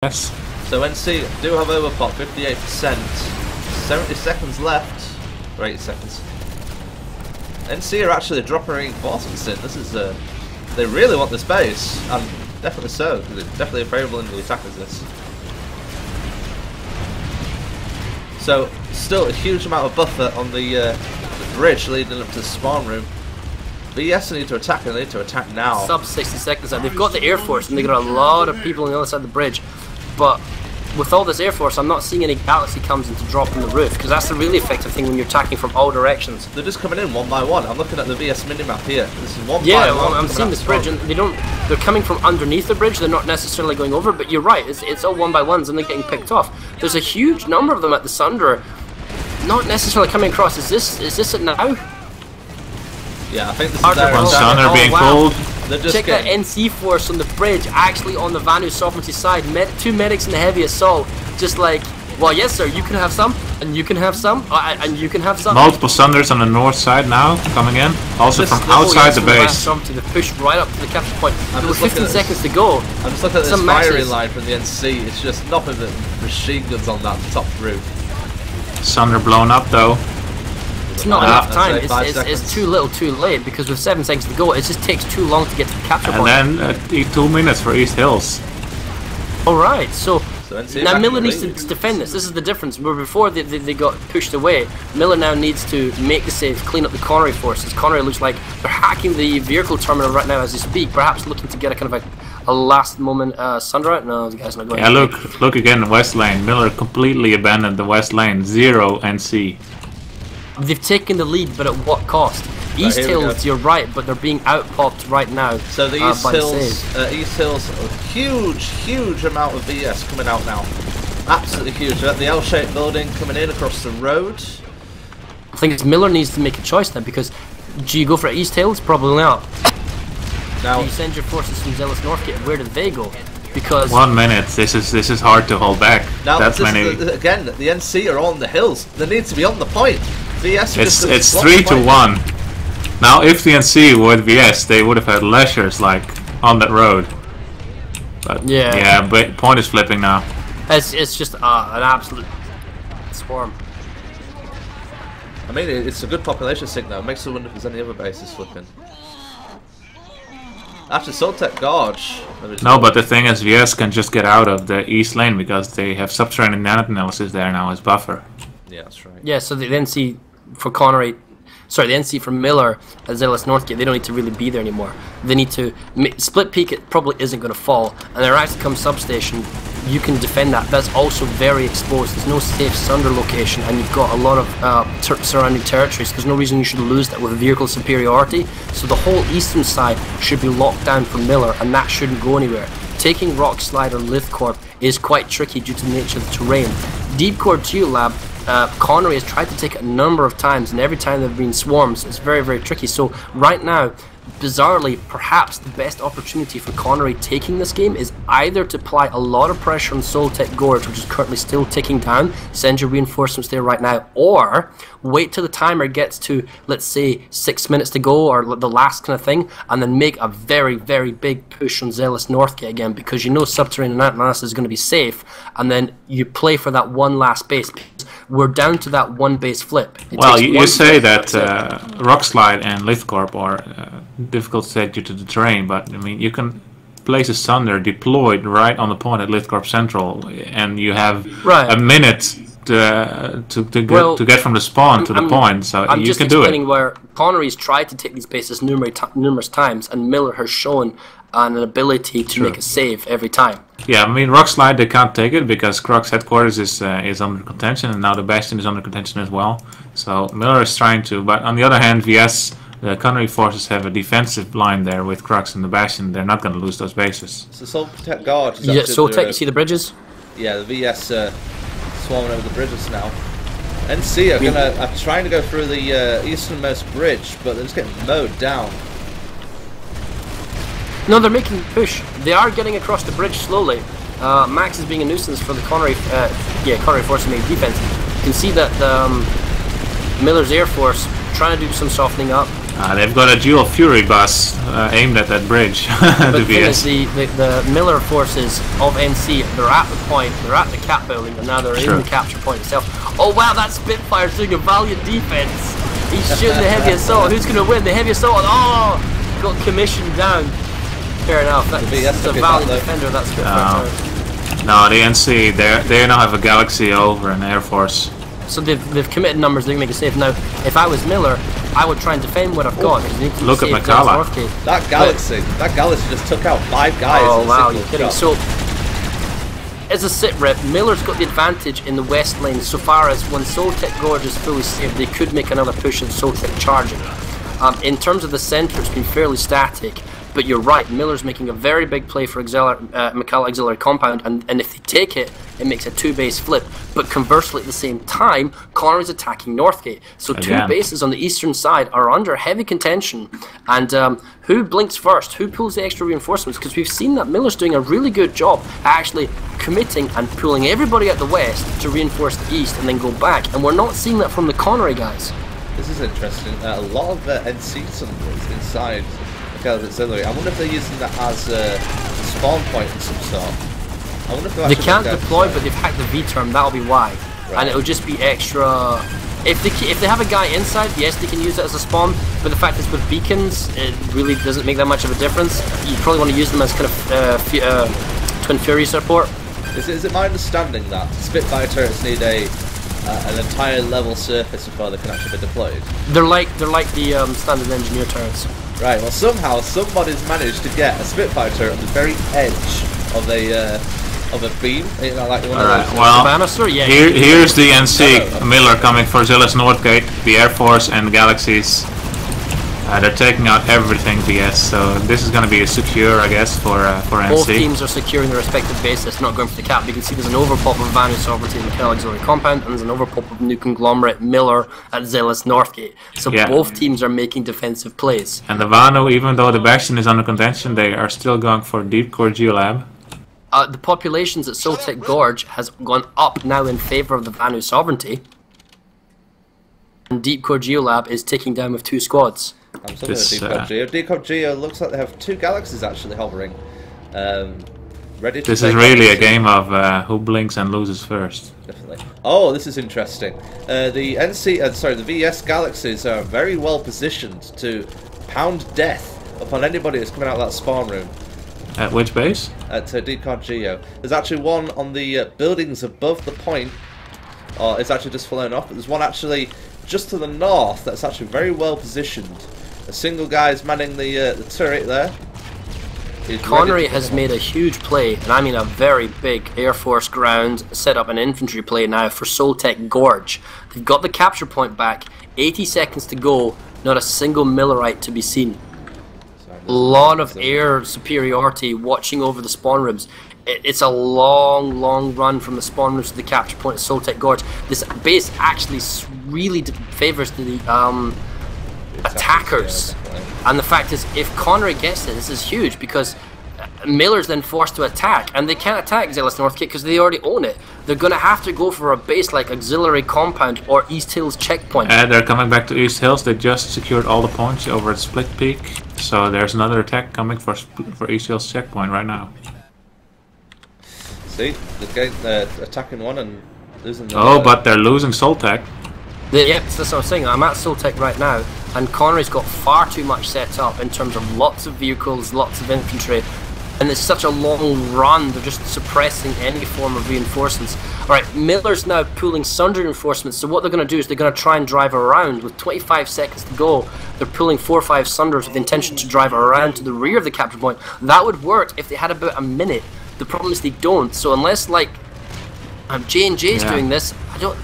Yes. So NC do have overpop, 58%. 70 seconds left. Or 80 seconds. NC are actually dropping reinforcements in. This is they really want this base, and definitely so, because it's definitely favourable in the attack as this. So still a huge amount of buffer on the bridge leading up to the spawn room. VS need to attack, and they need to attack now. Sub 60 seconds out. They've got the Air Force, and they've got a lot of people on the other side of the bridge. But with all this Air Force, I'm not seeing any Galaxy comes in to drop on the roof, because that's the really effective thing when you're attacking from all directions. They're just coming in one by one. I'm looking at the VS minimap here. This is one by one. Yeah, well, I'm seeing this bridge, and they're coming from underneath the bridge. They're not necessarily going over, but you're right. It's all one by ones, and they're getting picked off. There's a huge number of them at the Sunder, not necessarily coming across. Is this it now? Yeah, I think this is their Sunder being pulled. Check that NC force on the bridge, actually on the Vanu Sovereignty side. Two medics in the heavy assault, just like, well, yes sir, you can have some, and you can have some, and you can have some. Multiple Sunders on the north side now, coming in. Also from outside the base. They push right up to the capture point. With 15 seconds to go. I'm just looking at this firing line from the NC. It's just nothing but machine guns on that top roof. Sunder blown up though. It's not enough time. It's too little, too late, because with 7 seconds to go, it just takes too long to get to the capture point. And then 2 minutes for East Hills. Alright, so now Miller needs to defend this. This is the difference. Where before they got pushed away, Miller now needs to make the save, clean up the Connery forces. Connery looks like they're hacking the vehicle terminal right now as they speak, perhaps looking to get a kind of a last moment Sunder out. No, the guy's not going. Yeah, look again, the west lane. Miller completely abandoned the west lane. 0 NC. They've taken the lead, but at what cost? East Hills, you're right, but they're being outpopped right now. So the East Hills, a huge amount of VS coming out now. Absolutely huge. At the L-shaped building coming in across the road. I think Miller needs to make a choice then, because do you go for East Hills? Probably not. Now, do you send your forces from Zealous Northgate? Where do they go? Because 1 minute. This is hard to hold back. Now, again, the NC are on the hills. They need to be on the point. VS it's 3 to 1. Now, if the NC were VS, they would have had leisures like on that road. But yeah, but point is flipping now. It's just an absolute swarm. I mean, it's a good population sync though. It makes me wonder if there's any other bases flipping. After Soltec Gorge. No, but the thing is, VS can just get out of the east lane because they have subterranean nanotanalysis there now as buffer. Yeah, that's right. Yeah, so the NC for Connery, sorry, the NC for Miller at Zealous Northgate, they don't need to really be there anymore. They need to split peak. It probably isn't going to fall, and their actually come substation. You can defend that. That's also very exposed. There's no safe Sunder location, and you've got a lot of surrounding territories. There's no reason you should lose that with vehicle superiority. So the whole eastern side should be locked down for Miller, and that shouldn't go anywhere. Taking Rock Slide or Lithcorp is quite tricky due to the nature of the terrain. Deep Core 2 Lab, Connery has tried to take it a number of times, and every time there have been swarms, it's very, very tricky. So right now, bizarrely, perhaps the best opportunity for Connery taking this game is either to apply a lot of pressure on Soltec Gorge, which is currently still ticking down, send your reinforcements there right now, or wait till the timer gets to, let's say, 6 minutes to go, or the last kind of thing, and then make a very, very big push on Zealous Northgate again, because you know subterranean analysis is going to be safe, and then you play for that one last base. We're down to that one base flip. Well, you say that Rock Slide and Lithcorp are difficult to take due to the terrain, but I mean, you can place a Sunder deployed right on the point at Lithcorp Central, and you have a minute to get from the spawn to the point, so I'm you can do it. I'm just explaining where Connery's tried to take these bases numerous times, and Miller has shown an ability to make a save every time. Yeah, I mean, Rock Slide, they can't take it because Croc's headquarters is under contention, and now the Bastion is under contention as well. So Miller is trying to, but on the other hand, VS, the Connery forces have a defensive line there with Crocs and the Bastion. They're not going to lose those bases. So Soltec Gorge. Yeah, Soltec, you see the bridges? Yeah, the VS swarming over the bridges now. NC are trying to go through the easternmost bridge, but they're just getting mowed down. No, they're making a push. They are getting across the bridge slowly. Max is being a nuisance for the Connery force to make defense. You can see that Miller's Air Force trying to do some softening up. They've got a dual Fury bus aimed at that bridge. But to the thing VS. is, the Miller forces of NC, they're at the point, they're at the cap building, and now they're in the capture point itself. Oh wow, that Spitfire's doing a valiant defense. He's shooting the heavy assault. Who's going to win? The heavy assault. Oh, got commissioned down. Fair enough. That's a valiant defender. That's Spitfire. No, the NC, they now have a Galaxy over an Air Force. So they've committed numbers. They can make a save. Now, if I was Miller, I would try and defend what I've got. Look at McCalla. That Galaxy just took out 5 guys. Oh wow, you're kidding. Shot. So, as a sit rep, Miller's got the advantage in the west lane so far as when Soltec Gorge is fully saved, they could make another push in Soltec charging. In terms of the centre, it's been fairly static. But you're right, Miller's making a very big play for McCalla Auxiliary Compound, and if they take it, it makes a 2-base flip. But conversely, at the same time, Connery's attacking Northgate. So Again. 2 bases on the eastern side are under heavy contention. And who blinks first? Who pulls the extra reinforcements? Because we've seen that Miller's doing a really good job at actually committing and pulling everybody at the west to reinforce the east and then go back. And we're not seeing that from the Connery guys. This is interesting. A lot of NC sunders inside Auxiliary. I wonder if they're using that as a spawn point of some sort. I wonder if they can't deploy, but they've hacked the V term. That'll be why, and it'll just be extra. If they have a guy inside, yes, they can use it as a spawn. But the fact is, with beacons, it really doesn't make that much of a difference. You probably want to use them as kind of Twin Fury support. Is it my understanding that Spitfire turrets need an entire level surface before they can actually be deployed? They're like the standard engineer turrets. Right, well somehow somebody's managed to get a Spitfire turret on the very edge of a beam. You know, like one Alright, of those. well, Banister? Yeah, here's the NC Miller coming for Zilla's Northgate, the Air Force and the Galaxies. They're taking out everything VS, so this is going to be a secure, I guess, for NC. Both teams are securing their respective bases, not going for the cap. You can see there's an overpop of Vanu Sovereignty in the McCalla Auxiliary Compound, and there's an overpop of New Conglomerate Miller at Zealous Northgate. So both teams are making defensive plays. And the Vanu, even though the Bastion is under contention, they are still going for Deep Core Geolab. The populations at Soltec Gorge has gone up now in favour of the Vanu Sovereignty. And Deep Core Geolab is taking down with 2 squads. I'm still going to Decod Geo looks like they have 2 Galaxies actually hovering. Ready to This is really a game of who blinks and loses first. Definitely. Oh, this is interesting. The VS Galaxies are very well positioned to pound death upon anybody that's coming out of that spawn room. At which base? At Decod Geo. There's actually one on the buildings above the point. Oh, it's actually just flown off, but there's one actually just to the north that's actually very well positioned. A single guy is manning the turret there. Connery has made a huge play, and I mean a very big Air Force ground set up an infantry play now for Soltec Gorge. They've got the capture point back, 80 seconds to go, not a single Millerite to be seen. A lot of air superiority watching over the spawn rooms. It's a long run from the spawn rooms to the capture point at Soltec Gorge. This base actually really favours the attackers. And the fact is, if Connery gets it, this is huge because Miller's then forced to attack, and they can't attack Zealous Northgate because they already own it. They're going to have to go for a base like Auxiliary Compound or East Hills Checkpoint. They're coming back to East Hills. They just secured all the points over at Split Peak, so there's another attack coming for East Hills Checkpoint right now. See, they're attacking one and losing the other. But they're losing Soltec. Yep, that's what I'm saying. I'm at Soltec right now, and Connery's got far too much set up in terms of lots of vehicles, lots of infantry, and it's such a long run, they're just suppressing any form of reinforcements. Alright, Miller's now pulling sundry reinforcements, so what they're going to do is they're going to try and drive around. With 25 seconds to go, they're pulling 4 or 5 sunders with the intention to drive around to the rear of the capture point. That would work if they had about a minute. The problem is they don't, so unless like J&J's doing this, I don't...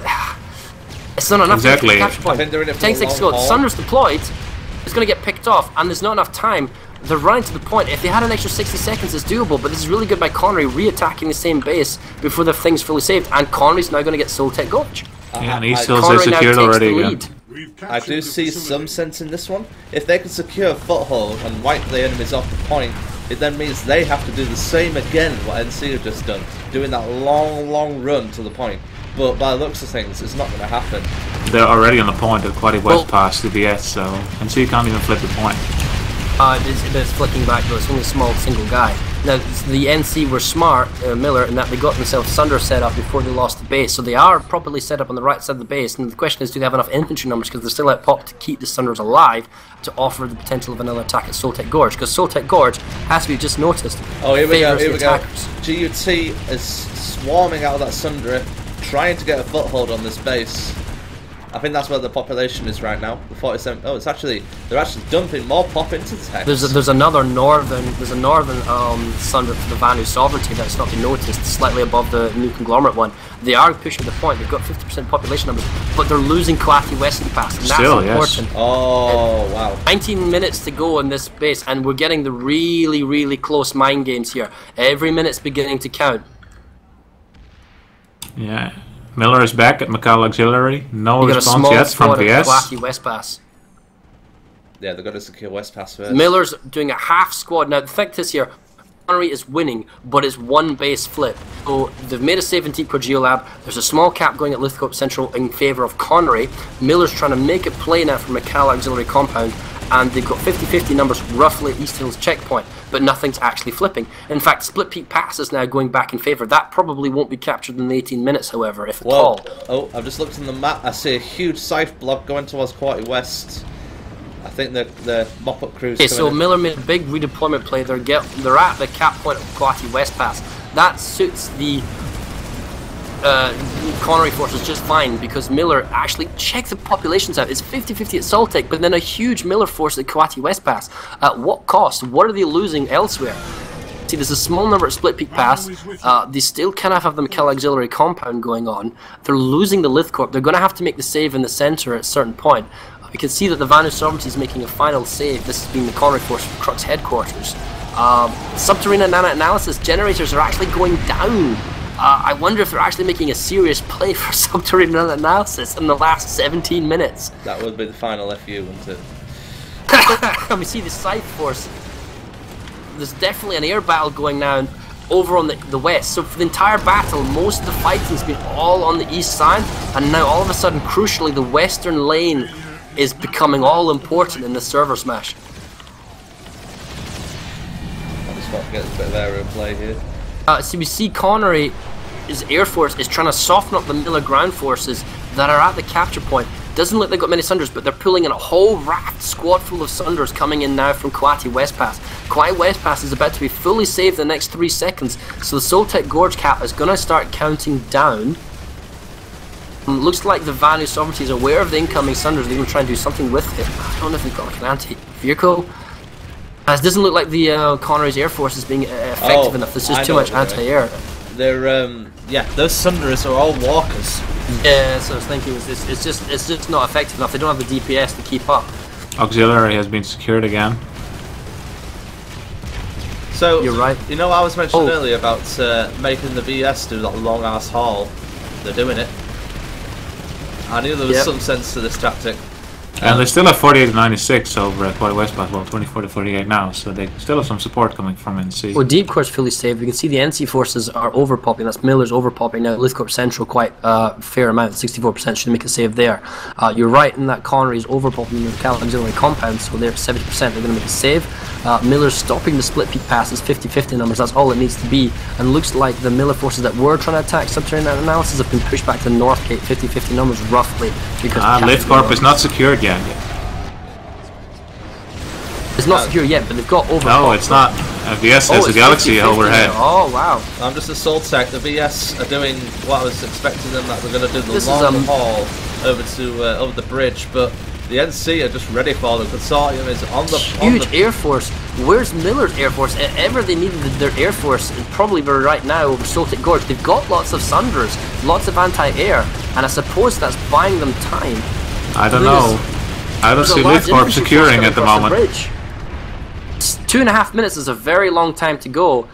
It's not enough to capture point. 10 seconds to go. The Sunder's deployed. It's going to get picked off, and there's not enough time. They're running to the point. If they had an extra 60 seconds, it's doable. But this is really good by Connery re-attacking the same base before the thing's fully saved. And Connery's now going to get Soltec Gorge. Yeah, and East Hills is secured already again. I do see some sense in this one. If they can secure a foothold and wipe the enemies off the point, it then means they have to do the same again what NC have just done, doing that long run to the point. But by the looks of things, it's not going to happen. they're already on the point at Quaddy West past the BS, so NC can't even flip the point. It's flicking back though, it's only a small single guy. Now, the NC were smart, Miller, in that they got themselves Sunder set up before they lost the base, so they are properly set up on the right side of the base, and the question is, do they have enough infantry numbers, because they're still out pop to keep the Sunders alive, to offer the potential of another attack at Soltec Gorge, because Soltec Gorge, as we just noticed, here we go. attackers. GUT is swarming out of that Sundra, trying to get a foothold on this base. I think that's where the population is right now. The 47. Oh, they're actually dumping more pop into the text. There's a northern Sunder to the Vanu Sovereignty that's not been noticed, slightly above the new conglomerate one. They are pushing the point. They've got 50% population numbers, but they're losing Kwati Western Pass, and that's important. Yes. Oh wow! 19 minutes to go in this base, and we're getting the really close mind games here. Every minute's beginning to count. Yeah. Miller is back at Macau Auxiliary. No response yet from VS. Kwati West Pass. Yeah, they've got to secure West Pass first. Miller's doing a half squad. Now, the fact is here, Connery is winning, but it's one base flip. So they've made a save in Deepcore Geolab. There's a small cap going at Lithcorp Central in favour of Connery. Miller's trying to make a play now from Macau Auxiliary Compound, and they've got 50-50 numbers roughly at East Hills checkpoint, but nothing's actually flipping. In fact, Split Peak Pass is now going back in favour. That probably won't be captured in the 18 minutes, however, if at all. Oh, I've just looked on the map. I see a huge scythe block going towards Quality West. I think the mop-up crews. Okay, so Miller made a big redeployment play. They're at the cap point of Kwati West Pass. That suits the Connery forces just fine, because Miller actually, check the populations out. It's 50-50 at Soltec, but then a huge Miller force at Kwati West Pass. At what cost? What are they losing elsewhere? See, there's a small number at Split Peak Pass. They still kind of have the Macau Auxiliary Compound going on. They're losing the Lithcorp. They're going to have to make the save in the centre at a certain point. We can see that the Vanu Sovereignty is making a final save. This has been the Connery force from Crux headquarters. Subterranean analysis generators are actually going down. I wonder if they're actually making a serious play for subterranean analysis in the last 17 minutes. That would be the final FU, wouldn't it? And we see the Scythe force. There's definitely an air battle going now over on the west. So for the entire battle, most of the fighting's been all on the east side, and now all of a sudden, crucially, the western lane is becoming all important in the ServerSmash. I just want to get a bit of aerial play here. So we see Connery's Air Force is trying to soften up the Miller ground forces that are at the capture point. Doesn't look like they've got many Sunders, but they're pulling in a whole raft squad full of Sunders coming in now from Kwati West Pass. Kwati West Pass is about to be fully saved in the next 3 seconds, so the Soltec Gorge cap is going to start counting down. Looks like the Vanu Sovereignty is aware of the incoming Sunders. They're going to try and do something with it. I don't know if they've got like an anti-vehicle. It doesn't look like the Connery's Air Force is being effective enough. There's just too much anti-air. They're yeah, those Sunders are all walkers. Yeah, so I was thinking it's just not effective enough. They don't have the DPS to keep up. Auxiliary has been secured again. So you're right. You know, I was mentioning earlier about making the VS do that long ass haul. They're doing it. I knew there was some sense to this tactic. And they still have 48-96 over at Quality West Pass, well 24-48 now, so they still have some support coming from NC. Well, Deep Core's fully saved. We can see the NC forces are overpopping. That's Miller's overpopping now. Lithcorp Central quite fair amount, 64% should make a save there. You're right in that Connery's overpopping the Macau Auxiliary Compound, so they're at 70%. They're going to make a save. Miller's stopping the Split Peak Passes, 50-50 numbers. That's all it needs to be. And looks like the Miller forces that were trying to attack subterranean analysis have been pushed back to North Gate, 50-50 numbers roughly. Because Lithcorp is not secured yet. It's not secure yet, but they've got over. No, it's not. VS has a Galaxy overhead. Oh wow! I'm just a Soltec. The VS are doing what I was expecting them that they're going to do the long haul over to over the bridge, but the NC are just ready for them. Consortium is on the huge Air Force. Where's Miller's Air Force? If ever they needed their Air Force, probably right now over Soltec Gorge. They've got lots of Sunders, lots of anti-air, and I suppose that's buying them time. I don't know. I don't see Lithcorp securing at the moment. 2.5 minutes is a very long time to go.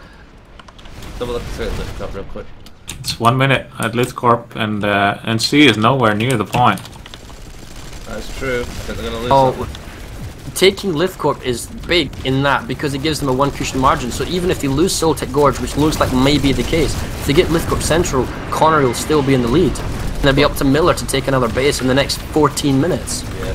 Double look at Lithcorp real quick. It's 1 minute at Lithcorp, and NC is nowhere near the point. That's true. I think they're going to lose. Taking Lithcorp is big in that because it gives them a 1 cushion margin. So even if they lose Soltec Gorge, which looks like may be the case, if they get Lithcorp Central, Connery will still be in the lead. And it'll be up to Miller to take another base in the next 14 minutes. Yeah.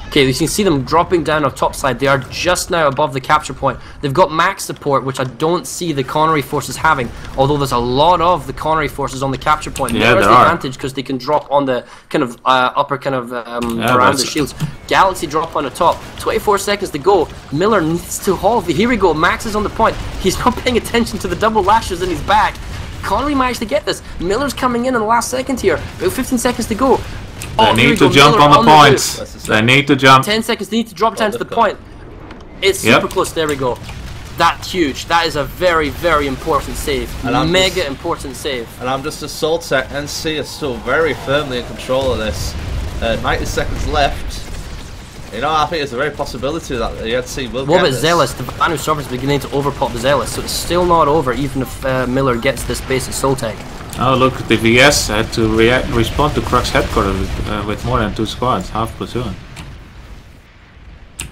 Okay, you can see them dropping down on top side. They are just now above the capture point. They've got max support, which I don't see the Connery forces having, although there's a lot of the Connery forces on the capture point. Yeah, Miller's there the are. advantage because they can drop on the kind of upper kind of around the shields. Galaxy drop on the top. 24 seconds to go. Miller needs to hold. Here we go. Max is on the point. He's not paying attention to the double lashes in his back. Connery managed to get this. Miller's coming in the last second here. About 15 seconds to go. They need to jump on the points. They need to jump. 10 seconds. They need to drop down to the point. It's super close. There we go. That's huge. That is a very, very important save. Mega important save. And I'm just a Soltec. NC is still very firmly in control of this. 90 seconds left. You know, I think it's a very possibility that the NC will What get about this. Zealous? The Vanu Server is beginning to overpop the Zealous, so it's still not over even if Miller gets this base at Soltec. Oh look, the VS had to respond to Crux headquarters with more than 2 squads, half platoon.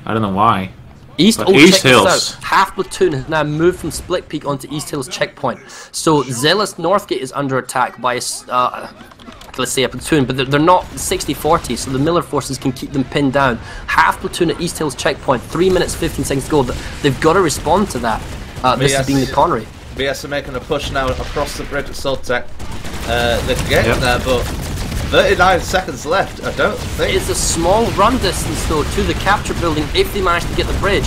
I don't know why. East But Hills. East Hills. Half platoon has now moved from Split Peak onto East Hills checkpoint. So Zealous Northgate is under attack by let's say a platoon, but they're not 60-40, so the Miller forces can keep them pinned down. Half platoon at East Hills checkpoint, 3 minutes 15 seconds to go. They've got to respond to that. This is being the Connery. BS are making a push now across the bridge at Soltec. They're getting there, but 39 seconds left. I don't think It's a small run distance though to the capture building if they manage to get the bridge.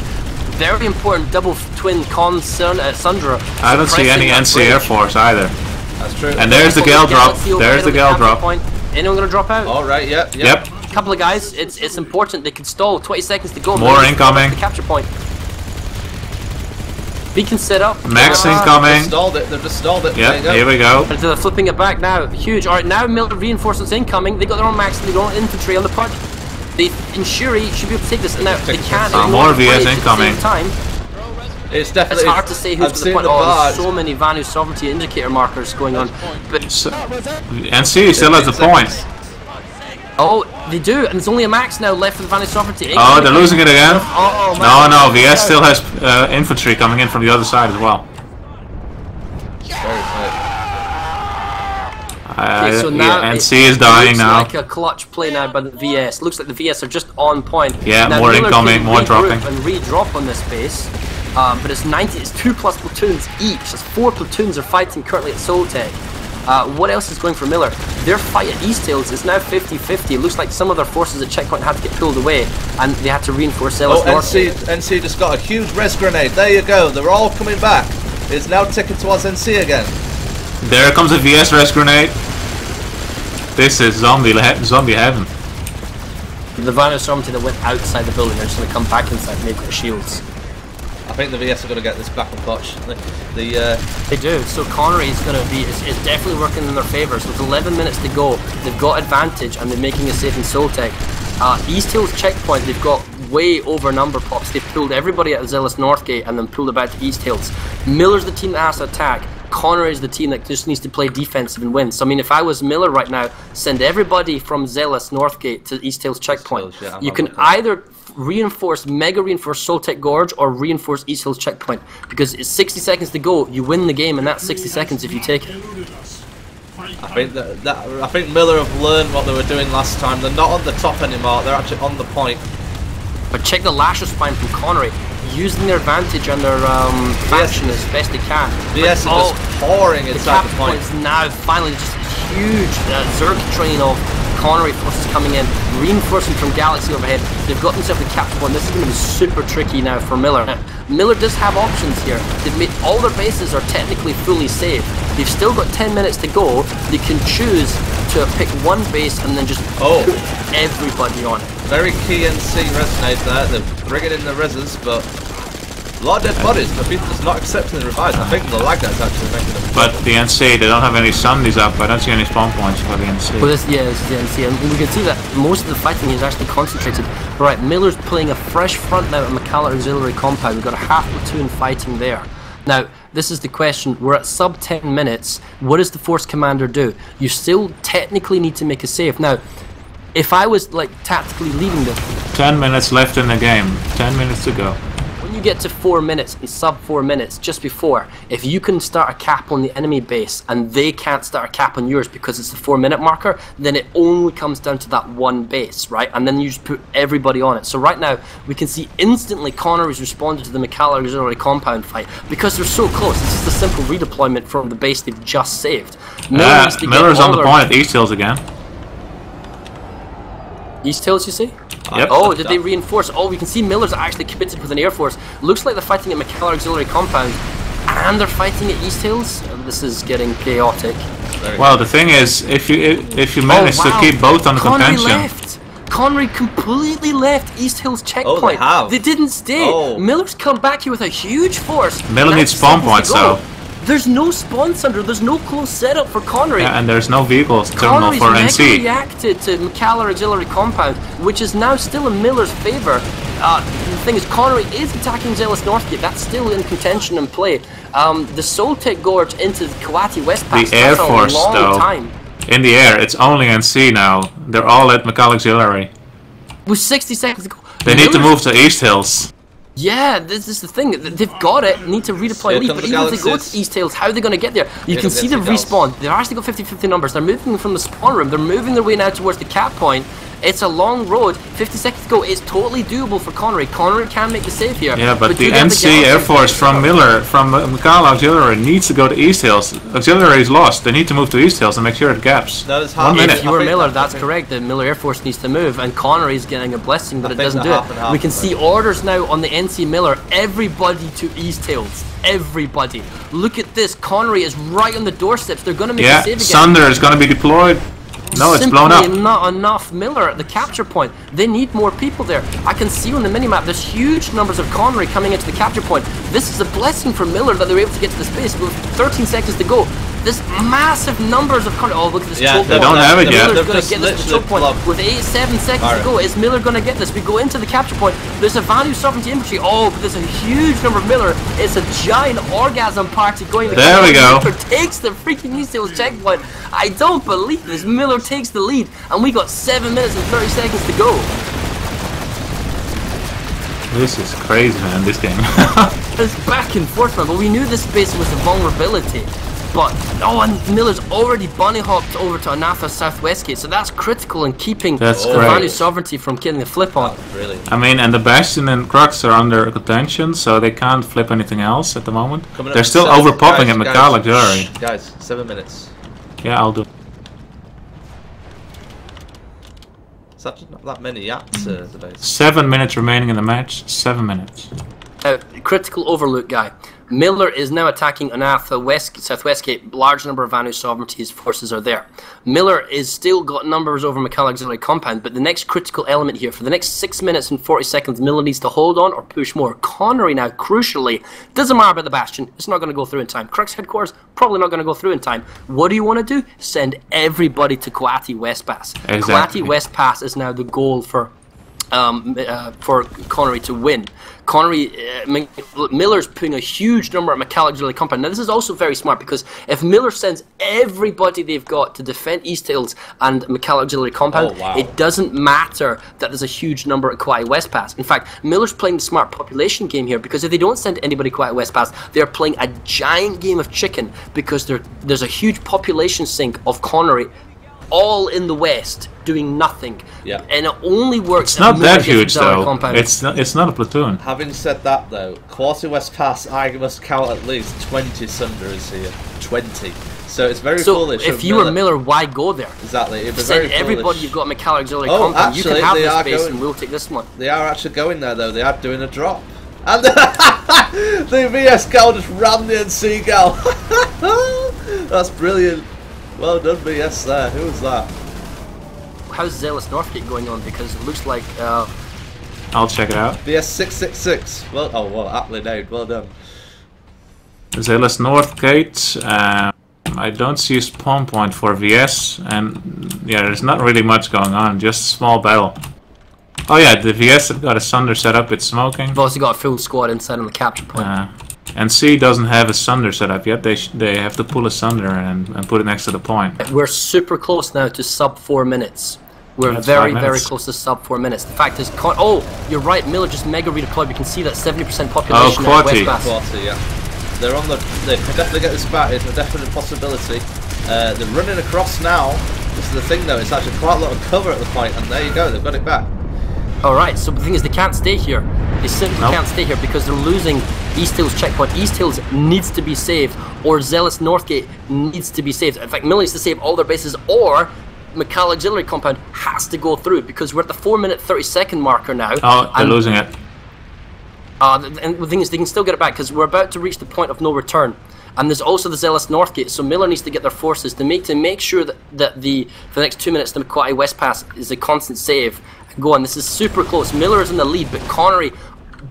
Very important double twin con Sundra. I don't see any NC Air Force either. that's true. And there's the Gale drop. There's the Gale drop. Point. Anyone gonna drop out? All right, yep. Yep. Couple of guys. It's important. They can stall. 20 seconds to go. More incoming. The capture point. Beacon set up. Max They've incoming. stalled it. They've just stalled it. Yep, There here you go. we go. They're flipping it back now. Huge. Alright, now Miller reinforcements incoming. They got their own max and they got infantry on the punch. They in Shuri should be able to take this. And now they can't. More ignore the VS bridge at the incoming. same time. It's definitely. It's hard to say who's I've to the seen point. the Oh, barge. there's so many Vanu sovereignty indicator markers going on. But So, NC still has the point. oh, they do, and there's only a max now left for the Vanu sovereignty. Oh, they're losing it again. Oh, No, man. no, VS still has infantry coming in from the other side as well. Very tight. Okay, so now NC is dying looks now. like a clutch play now by the VS. Looks like the VS are just on point. Yeah, now, more Miller incoming, can more regroup dropping. and re-drop on this base. But it's 90. It's 2+ platoons each. It's 4 platoons are fighting currently at Soltec. What else is going for Miller? Their fight at East Hills is now 50-50. It looks like some of their forces at checkpoint had to get pulled away, and they had to reinforce Zealous Oh, North. NC just got a huge res grenade. There you go. They're all coming back. It's now ticking towards NC again. There comes a VS res grenade. This is zombie heaven. The Vanu sovereignty that went outside the building are just going to come back inside and make their shields. I think the VS are going to get this back, unfortunately. They do. So Connery is going to be is definitely working in their favour. So with 11 minutes to go, they've got advantage and they're making a safe in Soltec. East Hills checkpoint, they've got way over number pops. They've pulled everybody at Zealous Northgate and then pulled it back to East Hills. Miller's the team that has to attack. Connery is the team that just needs to play defensive and win. So I mean, if I was Miller right now, send everybody from Zealous Northgate to East Hills checkpoint. Hills, yeah, you can either mega reinforce Soltec Gorge or reinforce East Hills checkpoint, because it's 60 seconds to go. You win the game in that 60 seconds if you take it. I think Miller have learned what they were doing last time. They're not on the top anymore. They're actually on the point. But check the lasher spine from Connery, using their advantage on their faction as best they can. VS are just pouring inside the point. Is now finally just a huge Zerg train of Connery forces coming in, reinforcing from Galaxy overhead. They've got themselves the capture point. This is going to be super tricky now for Miller. Now, Miller does have options here. They've made all their bases are technically fully safe. They've still got 10 minutes to go. They can choose to pick one base and then just put everybody on it. Very key NC resonate there. They're bringing in the reses, but a lot of dead bodies. The people just not accepting the revives. I think the lag that's actually making them. But the NC, they don't have any Sundays up. I don't see any spawn points for the NC. Well, this is the NC, and we can see that most of the fighting is actually concentrated. Right, Miller's playing a fresh front now at McCalla Auxiliary Compound. We've got a half platoon fighting there. Now, this is the question. We're at sub 10 minutes. What does the force commander do? You still technically need to make a save. Now, if I was like tactically leading them, 10 minutes left in the game. 10 minutes to go. when you get to 4 minutes and sub 4 minutes just before, if you can start a cap on the enemy base and they can't start a cap on yours because it's the 4-minute marker, then it only comes down to that one base, right? And then you just put everybody on it. So right now we can see instantly Connery's responded to the McCall auxiliary compound fight because they're so close. It's just a simple redeployment from the base they've just saved. Miller's on the point at East Hills again. East Hills, you see? Yep. Oh, did they reinforce? Oh, we can see Miller's actually committed with an Air Force. Looks like they're fighting at McCall Auxiliary Compound, and they're fighting at East Hills. This is getting chaotic. Well, the thing is, if you manage to keep both on the contention. Left. Connery completely left East Hills checkpoint. Oh, they have. They didn't stay. Oh. Miller's come back here with a huge force. Miller needs spawn points, though. There's no spawn center, there's no close setup for Connery. Yeah, and there's no vehicles terminal for NC. Reacted to McCall Auxiliary Compound, which is now still in Miller's favour. The thing is, Connery is attacking Zealous Northgate. That's still in contention and play. The Soltec Gorge into the Kawati West Pass. The Air Force, though, in the air, it's only NC now. They're all at McCall Auxiliary. With 60 seconds to go. They need to move to East Hills. Yeah, this is the thing. They've got it. Need to redeploy lead, but even if they go to East Hills, how are they going to get there? You can see the respawn. They've actually got 50-50 numbers. They're moving from the spawn room. They're moving their way now towards the cap point. It's a long road. 50 seconds to go. It's totally doable for Connery. Connery can make the save here. Yeah, but the NC Air Force from Miller, from McCall Auxiliary, needs to go to East Hills. Auxiliary is lost. They need to move to East Hills and make sure it gaps. That is 1 minute. If you were Miller, that's correct. The Miller Air Force needs to move, and Connery's getting a blessing, but it doesn't do it. We can see orders now on the NC Miller. Everybody to East Hills. Everybody. Look at this. Connery is right on the doorsteps. They're going to make a save again. Sunder is going to be deployed. No, it's blown up. Not enough. Miller at the capture point. They need more people there. I can see on the minimap there's huge numbers of Connery coming into the capture point. This is a blessing for Miller that they're able to get to the space with 13 seconds to go. There's massive numbers of Connery. Oh, look at this choke point. They don't have it yet. Miller's going to get this to choke point with 7 seconds to go. Is Miller going to get this? We go into the capture point. There's a Value Sovereignty infantry. Oh, but there's a huge number of Miller. It's a giant orgasm party going. There we go. Miller takes the freaking East Hills checkpoint. I don't believe this. Miller takes the lead, and we got 7 minutes and 30 seconds to go. This is crazy, man, this game. It's back and forth, man, but we knew this space was a vulnerability. But, oh, and Miller's already bunny hopped over to Anatha Southwest Gate, so that's critical in keeping the Value Sovereignty from killing the flip on. Really? I mean, and the Bastion and Crux are under contention, so they can't flip anything else at the moment. They're still overpopping at McCall Auxiliary. Guys, 7 minutes. Yeah, I'll do. Is that not that many at the base? 7 minutes remaining in the match. 7 minutes. Critical overlook guy. Miller is now attacking Anatha Southwest Gate. Large number of Vanu Sovereignty's forces are there. Miller is still got numbers over McCall Auxiliary Compound, but the next critical element here, for the next 6 minutes and 40 seconds, Miller needs to hold on or push more. Connery now, crucially, doesn't matter about the Bastion. It's not going to go through in time. Crux headquarters, probably not going to go through in time. What do you want to do? Send everybody to Kawati West Pass. Exactly. Kawati West Pass is now the goal for Connery to win. Miller's putting a huge number at McCall Auxiliary Compound. Now this is also very smart, because if Miller sends everybody they've got to defend East Hills and McCall Auxiliary Compound, it doesn't matter that there's a huge number at Kauai West Pass. In fact, Miller's playing the smart population game here, because if they don't send anybody to Kauai West Pass, they're playing a giant game of chicken, because there's a huge population sink of Connery all in the west doing nothing. Yeah. And it only works. It's not that huge though. It's not a platoon. Having said that though, Kawati West Pass, I must count at least 20 Sunders here. 20. So it's very foolish. If you were Miller, why go there? Exactly. It'd be Send everybody you've got McCall Auxiliary Compound. Actually, you can have this base and we'll take this one. They are actually going there though. They are doing a drop. And the VS Gal just rammed the NC Gal. That's brilliant. Well done, VS there. Who was that? How's Zealous Northgate going on? Because it looks like... I'll check it out. VS 666. Well, aptly named. Well done. Zealous Northgate. I don't see a spawn point for VS, and yeah, there's not really much going on. Just a small battle. Oh yeah, the VS have got a Sunder set up. It's smoking. They've also got a full squad inside on the capture point. And C doesn't have a Sunder set up yet. They have to pull a Sunder and put it next to the point. We're super close now to sub 4 minutes. We're That's very, 5 very minutes. close to sub 4 minutes. The fact is, oh, you're right. Miller just mega redeployed. We can see that 70% population in Quatty. West Bass. Quarter, yeah. They're on the. They can definitely get this back. It's a definite possibility. They're running across now. This is the thing, though. It's actually quite a lot of cover at the point, and there you go. They've got it back. Alright, so the thing is, they can't stay here. They simply can't stay here because they're losing East Hills checkpoint. East Hills needs to be saved, or Zealous Northgate needs to be saved. In fact, Miller needs to save all their bases, or McCall Auxiliary Compound has to go through because we're at the 4-minute 30-second marker now. Oh, they're losing it. And the thing is, they can still get it back because we're about to reach the point of no return. And there's also the Zealous Northgate, so Miller needs to get their forces to make sure that for the next 2 minutes the Macquarie West Pass is a constant save. Go on, this is super close. Miller is in the lead, but Connery,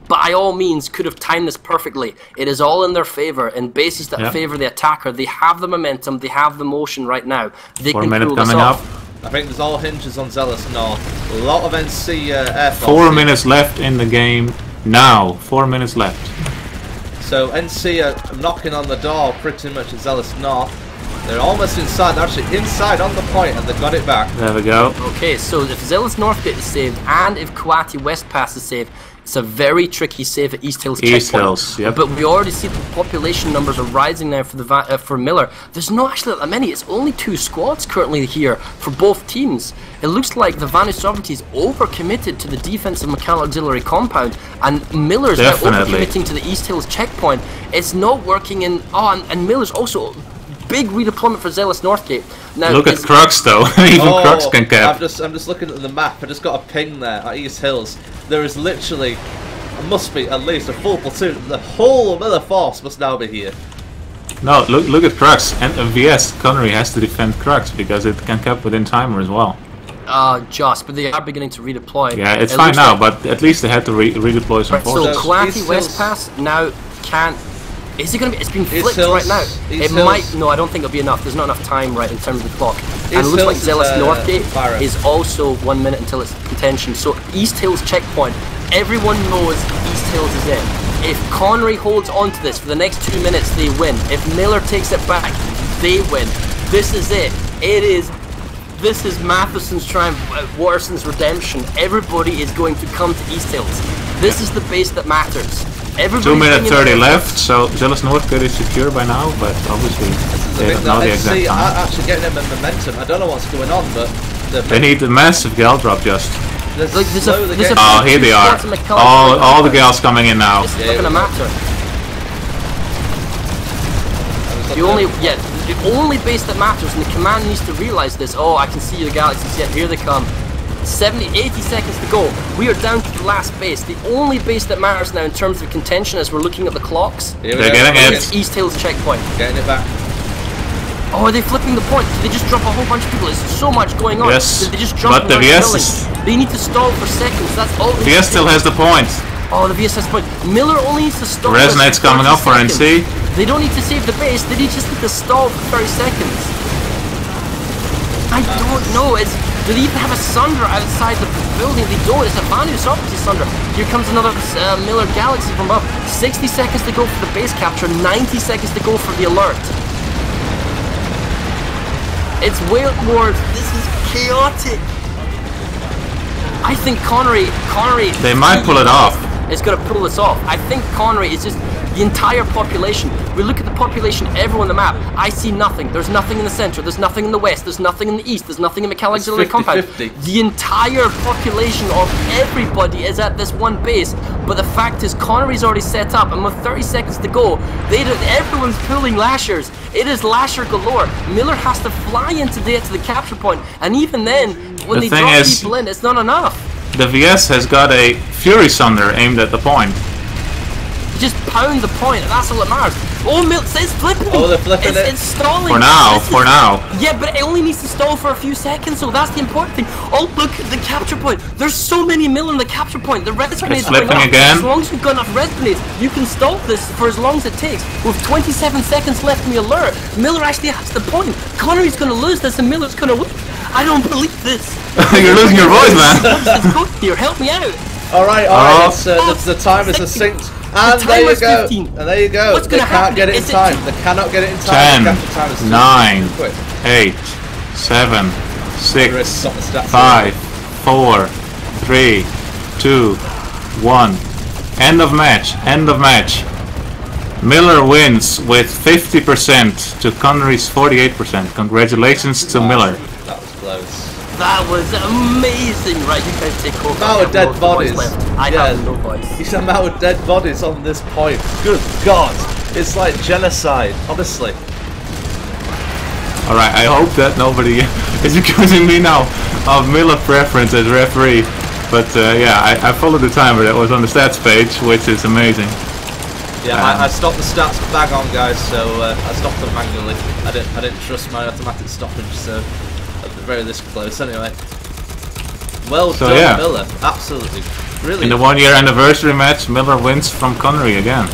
by all means, could have timed this perfectly. It is all in their favour, and bases that favour the attacker, they have the momentum, they have the motion right now. They 4 can minutes pull this coming off. up. I think there's all hinges on Zealous North. A lot of NC air force. 4 minutes left in the game now. 4 minutes left. So NC are knocking on the door pretty much at Zealous North. They're almost inside. They're actually inside on the point, and they've got it back. There we go. Okay, so if Zealous Northgate is saved, and if Kuwati West Pass is saved, it's a very tricky save at East Hills East checkpoint. Hills, yep. But we already see the population numbers are rising now for the for Miller. There's not actually that many. It's only 2 squads currently here for both teams. It looks like the Vanu Sovereignty is overcommitted to the defense of McCall Auxiliary Compound, and Miller's now overcommitting to the East Hills checkpoint. It's not working in. Oh, and Miller's also big redeployment for Zealous Northgate. Now, look at Crux though. Even Crux can cap. I'm just looking at the map. I just got a ping there at East Hills. There is literally, must be at least a full platoon. The whole Miller force must now be here. No, look at Crux. And VS Connery has to defend Crux because it can cap within timer as well. Just, but they are beginning to redeploy. Yeah, it's fine now, but at least they had to redeploy some forces. So Kuwati West Pass now can't. Is it going to be? It's being flipped right now. East It might. No, I don't think it'll be enough. There's not enough time right in terms of the clock. And it looks like Zealous Northgate is also 1 minute until it's contention. So East Hills checkpoint. Everyone knows East Hills is in. If Connery holds on to this for the next 2 minutes, they win. If Miller takes it back, they win. This is it. This is Matheson's triumph, Watterson's redemption. Everybody is going to come to East Hills. This is the base that matters. 2 minutes 30 left, so Zealous Northgate is secure by now, but obviously they don't know the exact time. Actually getting them in momentum. I don't know what's going on, but they need a massive gal drop just. Oh, here they are. All the gals coming in now. This is not going to matter. The only base that matters, and the command needs to realize this. Oh, I can see the galaxies. Yeah, here they come. 80 seconds to go. We are down to the last base. The only base that matters now in terms of contention as we're looking at the clocks. They're getting it. It's East Hills checkpoint. Getting it back. Oh, are they flipping the point? Did they just drop a whole bunch of people? There's so much going on. Yes. Did they just drop But the VS They need to stall for seconds. That's all. VS still has the point. Oh, the VS has the point. Miller only needs to stall. Resonate's coming up for NC. They don't need to save the base. They just need to stall for 30 seconds. I don't know. Do they even have a Sunder outside the building? They don't. It's a Vanu Sovereignty Sunder. Here comes another Miller Galaxy from above. 60 seconds to go for the base capture. 90 seconds to go for the alert. It's Whale Wars. This is chaotic. I think Connery. They might pull it off. Is going to pull this off. I think Connery is just the entire population. We look at the population, everyone on the map. I see nothing. There's nothing in the center. There's nothing in the west. There's nothing in the east. There's nothing in McCall Auxiliary Compound. The entire population of everybody is at this one base. But the fact is, Connery's already set up, and with 30 seconds to go, everyone's pulling lashers. It is lasher galore. Miller has to fly into the capture point, and even then, when they drop people in, it's not enough. The VS has got a Fury Sunder aimed at the point. Just pound the point, and that's all that matters. Oh, it's flipping! Oh, they're flipping it. It's stalling. For now. Yeah, but it only needs to stall for a few seconds, so that's the important thing. Oh, look at the capture point. There's so many Miller in the capture point. The red grenades are flipping again. As long as we've got enough red grenades, you can stall this for as long as it takes. With 27 seconds left in the alert, Miller actually has the point. Connery's going to lose this, and Miller's going to win. I don't believe this. You're losing your voice, man. Let's go here. Help me out. All right. The time is synced. And there you go. 15. And there you go. What's they can't get it in time. They cannot get it in time. 10, 9, 8, 7, 6, Something stats 5, 4, 3, 2, 1. End of match. End of match. Miller wins with 50% to Connery's 48%. Congratulations to Miller. That was close. That was amazing! Right, you guys take over. Amount of dead bodies. I have no voice. The amount of dead bodies on this point. Good God. It's like genocide, honestly. Alright, I hope that nobody is accusing me now of Miller preference as referee. But yeah, I followed the timer that was on the stats page, which is amazing. Yeah, I stopped the stats bang on, guys, so I stopped them manually. I didn't trust my automatic stoppage, so at the very this close. Anyway, well done, yeah. Miller. Absolutely, really. In the 1-year anniversary match, Miller wins from Connery again.